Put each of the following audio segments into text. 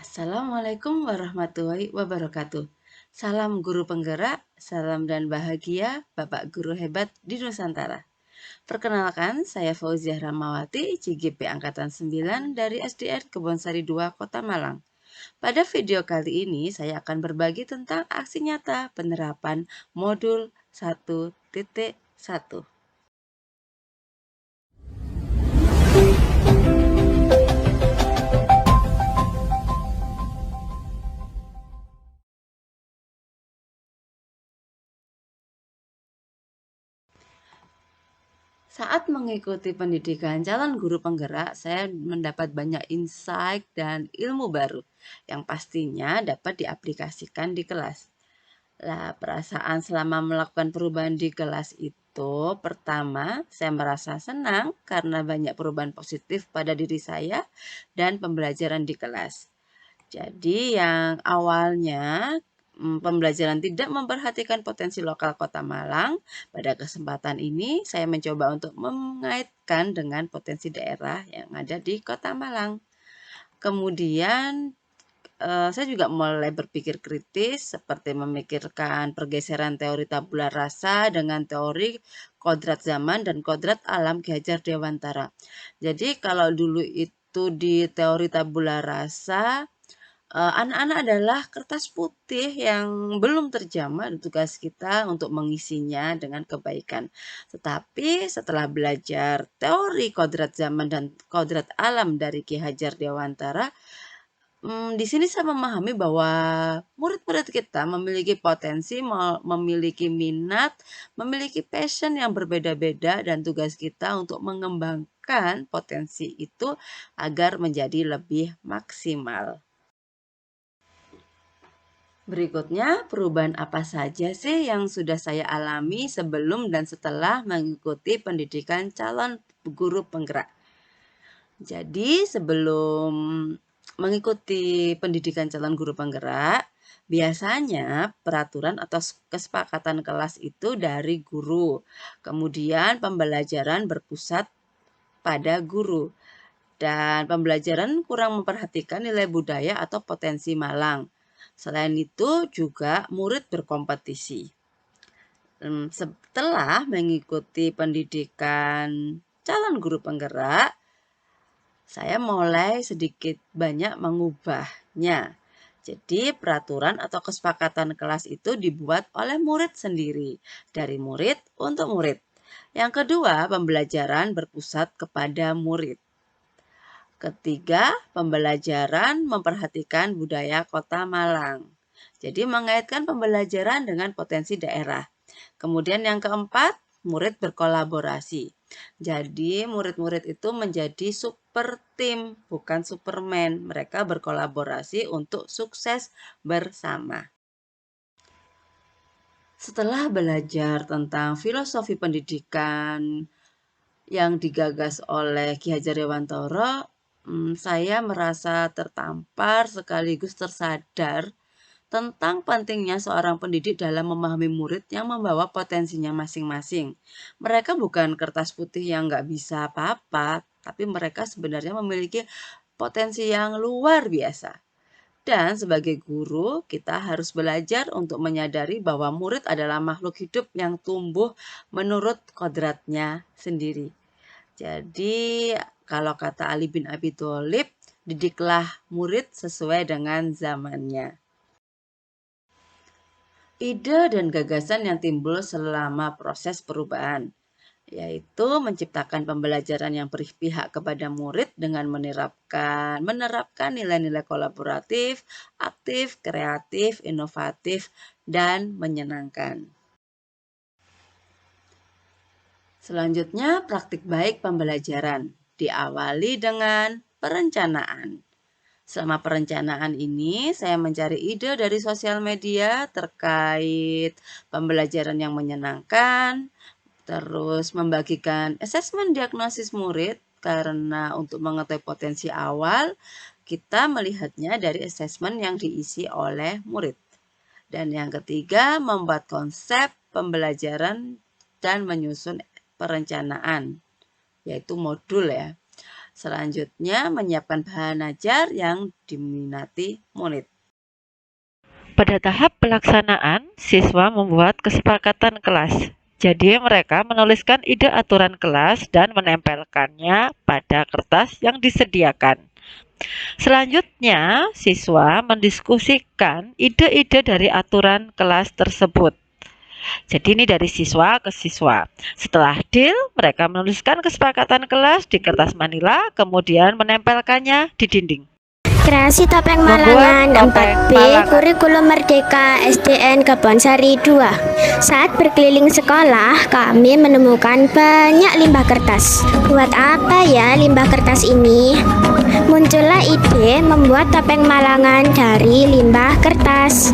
Assalamualaikum warahmatullahi wabarakatuh. Salam guru penggerak, salam dan bahagia Bapak Guru hebat di Nusantara. Perkenalkan, saya Fauziah Ramawati, CGP Angkatan 9 dari SDN Kebonsari 2, Kota Malang. Pada video kali ini, saya akan berbagi tentang aksi nyata penerapan modul 1.1. Saat mengikuti pendidikan calon guru penggerak, saya mendapat banyak insight dan ilmu baru yang pastinya dapat diaplikasikan di kelas. Lah, perasaan selama melakukan perubahan di kelas itu, pertama, saya merasa senang karena banyak perubahan positif pada diri saya dan pembelajaran di kelas. Jadi yang awalnya pembelajaran tidak memperhatikan potensi lokal Kota Malang, pada kesempatan ini saya mencoba untuk mengaitkan dengan potensi daerah yang ada di Kota Malang. Kemudian saya juga mulai berpikir kritis seperti memikirkan pergeseran teori tabula rasa dengan teori kodrat zaman dan kodrat alam Ki Hajar Dewantara. Jadi kalau dulu itu di teori tabula rasa, anak-anak adalah kertas putih yang belum terjamah, tugas kita untuk mengisinya dengan kebaikan. Tetapi setelah belajar teori kodrat zaman dan kodrat alam dari Ki Hajar Dewantara, di sini saya memahami bahwa murid-murid kita memiliki potensi, memiliki minat, memiliki passion yang berbeda-beda dan tugas kita untuk mengembangkan potensi itu agar menjadi lebih maksimal. Berikutnya, perubahan apa saja sih yang sudah saya alami sebelum dan setelah mengikuti pendidikan calon guru penggerak? Jadi, sebelum mengikuti pendidikan calon guru penggerak, biasanya peraturan atau kesepakatan kelas itu dari guru. Kemudian pembelajaran berpusat pada guru. Dan pembelajaran kurang memperhatikan nilai budaya atau potensi Malang. Selain itu juga murid berkompetisi. Setelah mengikuti pendidikan calon guru penggerak, saya mulai sedikit banyak mengubahnya. Jadi peraturan atau kesepakatan kelas itu dibuat oleh murid sendiri, dari murid untuk murid. Yang kedua, pembelajaran berpusat kepada murid. Ketiga, pembelajaran memperhatikan budaya Kota Malang. Jadi mengaitkan pembelajaran dengan potensi daerah. Kemudian yang keempat, murid berkolaborasi. Jadi murid-murid itu menjadi super tim, bukan superman. Mereka berkolaborasi untuk sukses bersama. Setelah belajar tentang filosofi pendidikan yang digagas oleh Ki Hajar Dewantara, saya merasa tertampar sekaligus tersadar tentang pentingnya seorang pendidik dalam memahami murid yang membawa potensinya masing-masing. Mereka bukan kertas putih yang nggak bisa apa-apa, tapi mereka sebenarnya memiliki potensi yang luar biasa. Dan sebagai guru, kita harus belajar untuk menyadari bahwa murid adalah makhluk hidup yang tumbuh menurut kodratnya sendiri. Jadi, kalau kata Ali bin Abi Thalib, didiklah murid sesuai dengan zamannya. Ide dan gagasan yang timbul selama proses perubahan, yaitu menciptakan pembelajaran yang berpihak kepada murid dengan menerapkan nilai-nilai kolaboratif, aktif, kreatif, inovatif, dan menyenangkan. Selanjutnya, praktik baik pembelajaran diawali dengan perencanaan. Selama perencanaan ini, saya mencari ide dari sosial media terkait pembelajaran yang menyenangkan, terus membagikan asesmen diagnosis murid, karena untuk mengetahui potensi awal, kita melihatnya dari asesmen yang diisi oleh murid. Dan yang ketiga, membuat konsep pembelajaran dan menyusun perencanaan, yaitu modul ya. Selanjutnya, menyiapkan bahan ajar yang diminati murid. Pada tahap pelaksanaan, siswa membuat kesepakatan kelas. Jadi mereka menuliskan ide aturan kelas dan menempelkannya pada kertas yang disediakan. Selanjutnya, siswa mendiskusikan ide-ide dari aturan kelas tersebut. Jadi ini dari siswa ke siswa. Setelah deal, mereka menuliskan kesepakatan kelas di kertas manila, kemudian menempelkannya di dinding. Kreasi Topeng Membuat Malangan topeng 4B Malangan. Kurikulum Merdeka SDN Kebonsari 2. Saat berkeliling sekolah, kami menemukan banyak limbah kertas. Buat apa ya limbah kertas ini? Muncullah ide membuat topeng Malangan dari limbah kertas.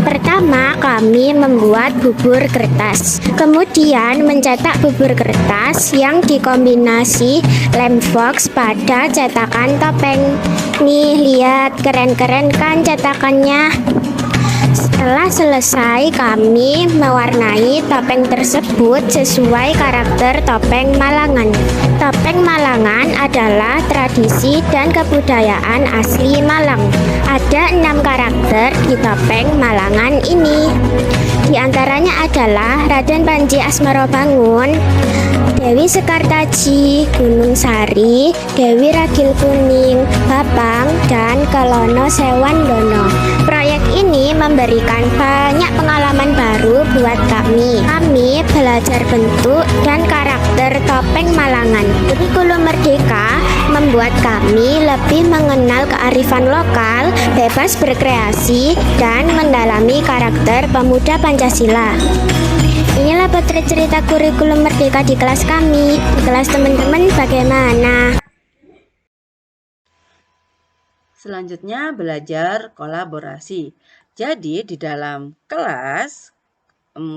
Pertama, kami membuat bubur kertas. Kemudian mencetak bubur kertas yang dikombinasi lem fox pada cetakan topeng. Nih, lihat keren-keren kan cetakannya. Setelah selesai, kami mewarnai topeng tersebut sesuai karakter topeng Malangan. Topeng Malangan adalah tradisi dan kebudayaan asli Malang. Ada 6 karakter di topeng Malangan ini. Di antaranya adalah Raden Panji Asmarobangun, Dewi Sekartaji, Gunung Sari, Dewi Ragil Kuning, Bapang, dan Kelono Sewandono. Proyek ini memberikan banyak pengalaman baru buat kami. Kami belajar bentuk dan karakter topeng Malangan. Kurikulum Merdeka membuat kami lebih mengenal kearifan lokal, bebas berkreasi, dan mendalami karakter pemuda Pancasila. Inilah potret cerita kurikulum Merdeka di kelas kami. Di kelas teman-teman bagaimana? Selanjutnya, belajar kolaborasi. Jadi, di dalam kelas,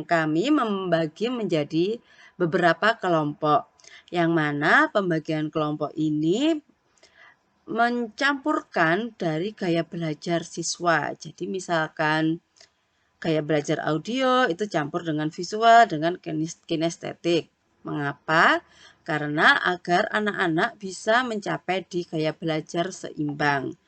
kami membagi menjadi beberapa kelompok, yang mana pembagian kelompok ini mencampurkan dari gaya belajar siswa. Jadi, misalkan gaya belajar audio itu campur dengan visual, dengan kinestetik. Mengapa? Karena agar anak-anak bisa mencapai di gaya belajar seimbang.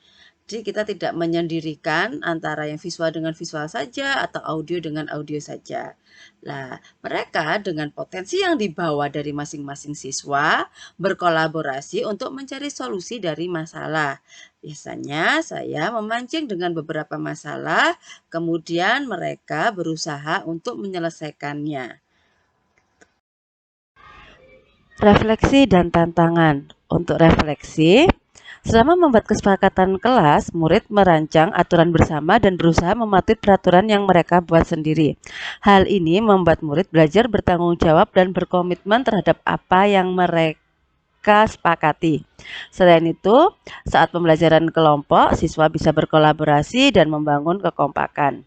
Jadi kita tidak menyendirikan antara yang visual dengan visual saja atau audio dengan audio saja. Nah, mereka dengan potensi yang dibawa dari masing-masing siswa berkolaborasi untuk mencari solusi dari masalah. Biasanya saya memancing dengan beberapa masalah, kemudian mereka berusaha untuk menyelesaikannya. Refleksi dan tantangan. Untuk refleksi, selama membuat kesepakatan kelas, murid merancang aturan bersama dan berusaha mematuhi peraturan yang mereka buat sendiri. Hal ini membuat murid belajar bertanggung jawab dan berkomitmen terhadap apa yang mereka sepakati. Selain itu, saat pembelajaran kelompok, siswa bisa berkolaborasi dan membangun kekompakan.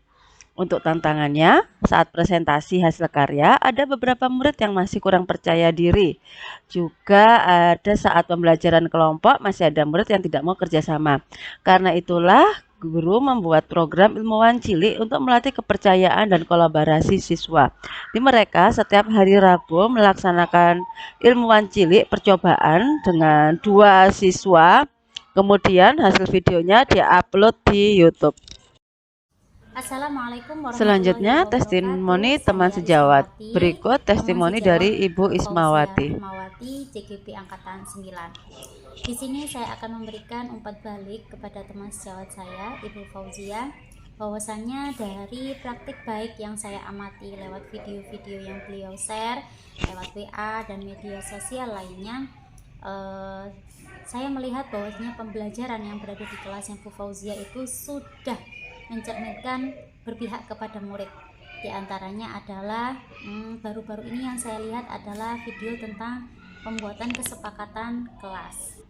Untuk tantangannya, saat presentasi hasil karya, ada beberapa murid yang masih kurang percaya diri. Juga ada saat pembelajaran kelompok, masih ada murid yang tidak mau kerjasama. Karena itulah, guru membuat program ilmuwan cilik untuk melatih kepercayaan dan kolaborasi siswa. Di mereka setiap hari Rabu melaksanakan ilmuwan cilik percobaan dengan 2 siswa. Kemudian hasil videonya diupload di YouTube. Assalamualaikum warahmatullahi Selanjutnya, wabarakatuh. testimoni teman Saya sejawat. Ismawati, Berikut teman testimoni sejawat dari Ibu Fauzia Ismawati. Rahmawati, CGP Angkatan 9. Di sini saya akan memberikan umpan balik kepada teman sejawat saya, Ibu Fauzia, bahwasannya dari praktik baik yang saya amati lewat video-video yang beliau share, lewat WA dan media sosial lainnya, saya melihat bahwasanya pembelajaran yang berada di kelasnya Bu Fauzia itu sudah mencerminkan berpihak kepada murid. Di antaranya adalah baru-baru ini yang saya lihat adalah video tentang pembuatan kesepakatan kelas.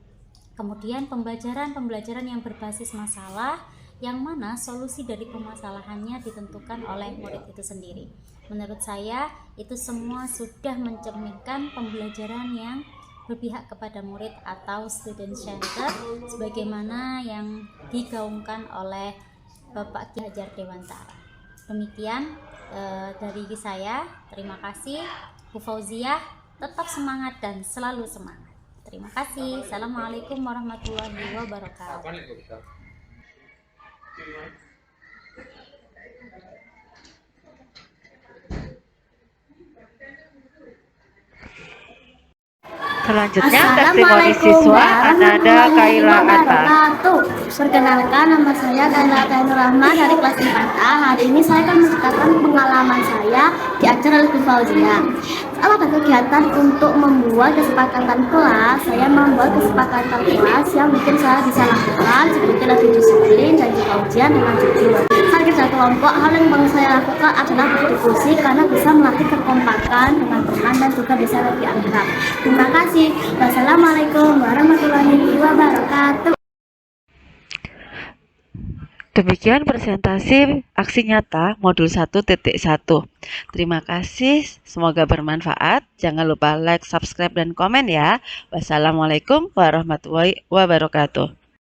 Kemudian pembelajaran yang berbasis masalah, yang mana solusi dari permasalahannya ditentukan oleh murid itu sendiri. Menurut saya itu semua sudah mencerminkan pembelajaran yang berpihak kepada murid atau student center sebagaimana yang digaungkan oleh Bapak Ki Hajar Dewantara. Demikian dari saya. Terima kasih Bu Fauzia, tetap semangat dan selalu semangat. Terima kasih. Assalamualaikum warahmatullahi wabarakatuh. Selanjutnya testimoni siswa Ananda Kaila Atta. Perkenalkan, nama saya Kaila Kainur Rahma dari kelas 4A. Hari ini saya akan menceritakan pengalaman saya di acara Ibu Fauzia. Ada kegiatan untuk membuat kesepakatan kelas. Saya membuat kesepakatan kelas yang mungkin saya bisa lakukan seperti lebih disiplin dan juga ujian dengan jujur. Saat kerja kelompok, hal yang paling saya lakukan adalah berdiskusi karena bisa melatih kekompakan dengan teman dan juga bisa lebih akrab. Terima kasih. Wassalamualaikum warahmatullahi wabarakatuh. Demikian presentasi aksi nyata modul 1.1. Terima kasih, semoga bermanfaat. Jangan lupa like, subscribe, dan komen ya. Wassalamualaikum warahmatullahi wabarakatuh.